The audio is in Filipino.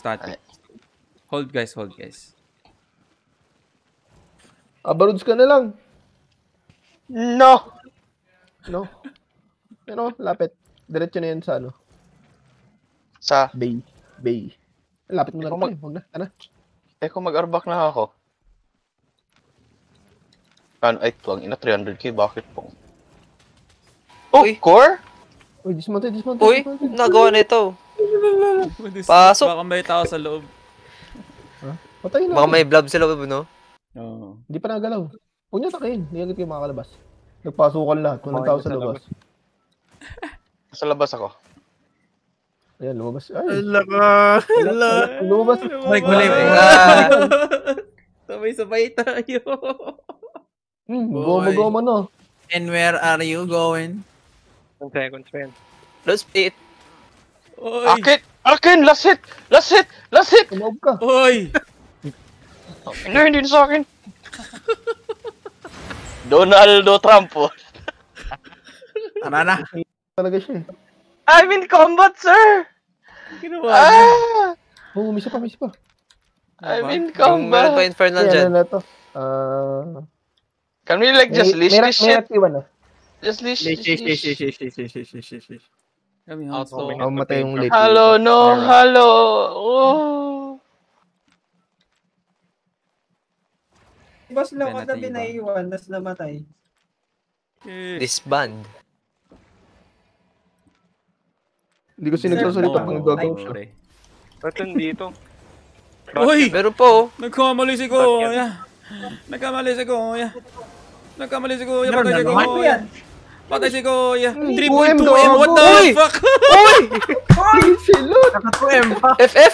Static. Hold guys, hold guys. Abaruds ka na lang. No! No? Ano, lapit. Diretso na yan sa ano. Sa... Bay. Bay. Lapit mo na rin. Huwag na. Ano? kung mag-arbak na ako. Ay, tuwang ina, 300k. Bakit po? Oh, Uy. core? Uy, dismounted. Uy, nagawa na ito. Pasok. Baka may tao sa loob. Patay na. Baka may blob sa loob, no? Oo. Hindi pa nagalaw. Huwag niya takayin. Hindi agad kayo makakalabas. Nagpasukan lahat. Kung tao sa labas. Sa labas ako. Ayan, lumabas. Ay, Laka. lumabas. Mike, mali. Sabay-sabay tayo. Goma-goma no. And where are you going? 10 seconds pa yan. Let's eat. Oy! Akin! Last hit! Last hit! Last hit! Tumawag ka. Oy! Hindi sa akin. Donaldo Trump po. Tara na. Talaga siya eh. I'm in combat, sir! Ginawa niya. Oo, may isa pa. I'm in Kung meron pa combat. infernal dyan. Ano na to? Can we like just leash this shit? May iwan na. Just leash. Kami also. Matay yung late. Hello, no, hello. Oh. Diba sila Penalty katabi ba? na iwan, nas namatay? Disband. Hindi ko sinagsasalita pang gagawin siya. Ba't nandito? Uy! Meron po, oh. Nagkamali si Kuya. Nagkamali si Kuya. Patay si Kuya. Patay si Kuya. 3.2M. What the fuck? Ay, silot! Naka 2M pa. FF!